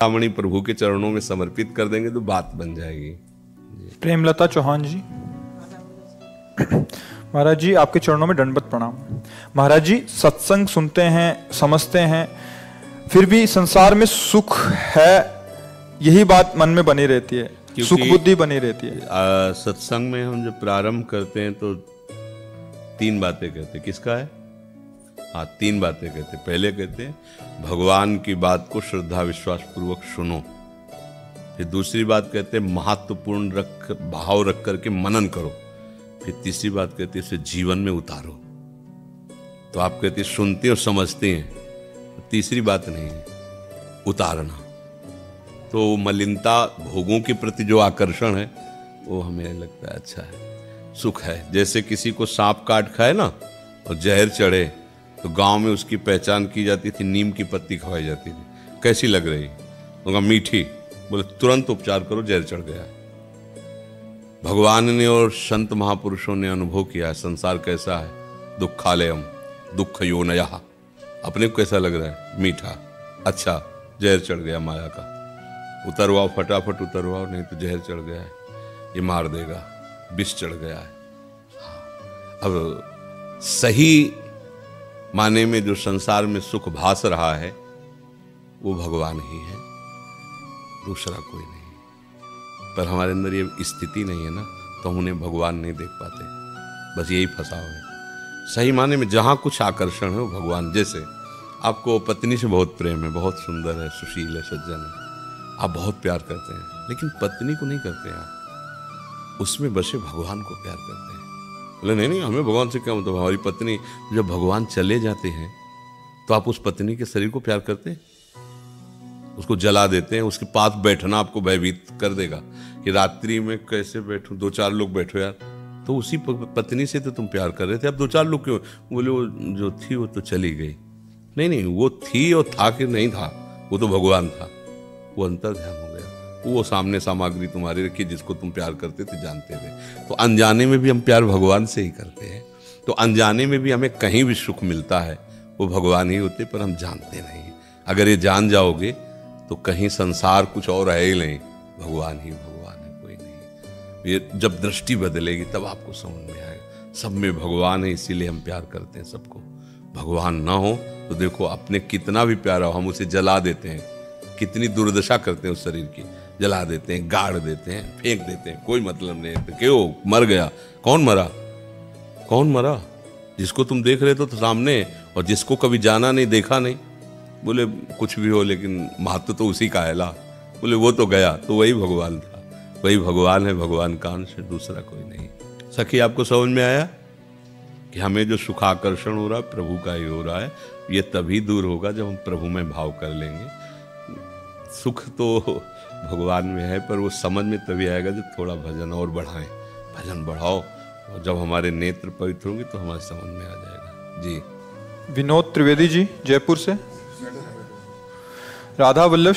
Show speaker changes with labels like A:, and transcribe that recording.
A: रामणी प्रभु के चरणों में समर्पित कर देंगे तो बात बन जाएगी।
B: प्रेमलता चौहान जी। महाराज जी आपके चरणों में दंडवत प्रणाम। महाराज जी सत्संग सुनते हैं, समझते हैं, फिर भी संसार में सुख है, यही बात मन में बनी रहती है, सुख बुद्धि बनी रहती है।
A: सत्संग में हम जब प्रारंभ करते हैं तो तीन बातें कहते हैं। किसका है? हाँ, तीन बातें कहते हैं। पहले कहते हैं भगवान की बात को श्रद्धा विश्वास पूर्वक सुनो। फिर दूसरी बात कहते हैं महत्वपूर्ण भाव रख करके मनन करो। फिर तीसरी बात कहते हैं इसे जीवन में उतारो। तो आप कहते हैं सुनते और समझते हैं, तीसरी बात नहीं है, उतारना। तो मलिनता, भोगों के प्रति जो आकर्षण है वो हमें लगता है अच्छा है, सुख है। जैसे किसी को सांप काट खाए ना और जहर चढ़े तो गांव में उसकी पहचान की जाती थी, नीम की पत्ती खवाई जाती थी। कैसी लग रही? उनका मीठी। बोले तुरंत उपचार करो, जहर चढ़ गया। भगवान ने और संत महापुरुषों ने अनुभव किया है संसार कैसा है। दुखालयम, दुख योनयः। अपने को कैसा लग रहा है? मीठा। अच्छा, जहर चढ़ गया माया का। उतरवाओ, फटाफट उतरवाओ, नहीं तो जहर चढ़ गया है, ये मार देगा, विष चढ़ गया है। अब सही माने में जो संसार में सुख भास रहा है वो भगवान ही है, दूसरा कोई नहीं। पर हमारे अंदर ये स्थिति नहीं है ना, तो हम उन्हें भगवान नहीं देख पाते। बस यही फंसाव है। सही माने में जहाँ कुछ आकर्षण है वो भगवान। जैसे आपको पत्नी से बहुत प्रेम है, बहुत सुंदर है, सुशील है, सज्जन है, आप बहुत प्यार करते हैं, लेकिन पत्नी को नहीं करते आप, उसमें बसे भगवान को प्यार करते हैं। बोले नहीं नहीं, हमें भगवान से क्या मतलब, हमारी पत्नी। जब भगवान चले जाते हैं तो आप उस पत्नी के शरीर को प्यार करते हैं, उसको जला देते हैं। उसके पास बैठना आपको भयभीत कर देगा कि रात्रि में कैसे बैठूं, दो चार लोग बैठो यार। तो उसी पत्नी से तो तुम प्यार कर रहे थे, अब दो चार लोग क्यों? बोले वो जो थी वो तो चली गई। नहीं नहीं, वो थी और था कि नहीं था, वो तो भगवान था। वो अंतर ध्यान हो गया। वो सामने सामग्री तुम्हारी रखी जिसको तुम प्यार करते थे, जानते थे। तो अनजाने में भी हम प्यार भगवान से ही करते हैं। तो अनजाने में भी हमें कहीं भी सुख मिलता है वो भगवान ही होते, पर हम जानते नहीं। अगर ये जान जाओगे तो कहीं संसार कुछ और है ही नहीं, भगवान ही भगवान है, कोई नहीं। ये जब दृष्टि बदलेगी तब आपको समझ में आएगा सब में भगवान है, इसीलिए हम प्यार करते हैं सबको। भगवान ना हो तो देखो अपने कितना भी प्यारा हो हम उसे जला देते हैं, कितनी दुर्दशा करते हैं उस शरीर की, जला देते हैं, गाड़ देते हैं, फेंक देते हैं, कोई मतलब नहीं है। क्यों? मर गया। कौन मरा? कौन मरा? जिसको तुम देख रहे तो सामने, और जिसको कभी जाना नहीं, देखा नहीं। बोले कुछ भी हो लेकिन महत्व तो उसी का है ला। बोले वो तो गया, तो वही भगवान था। वही भगवान है, भगवान का अंश है, दूसरा कोई नहीं। सखी आपको समझ में आया कि हमें जो सुखाकर्षण हो रहा है प्रभु का ही हो रहा है। ये तभी दूर होगा जब हम प्रभु में भाव कर लेंगे। सुख तो भगवान में है, पर वो समझ में तभी आएगा जब थोड़ा भजन और बढ़ाएं। भजन बढ़ाओ और जब हमारे नेत्र पवित्र होंगे तो हमारे समझ में आ जाएगा। जी।
B: विनोद त्रिवेदी जी जयपुर से। राधा वल्लभ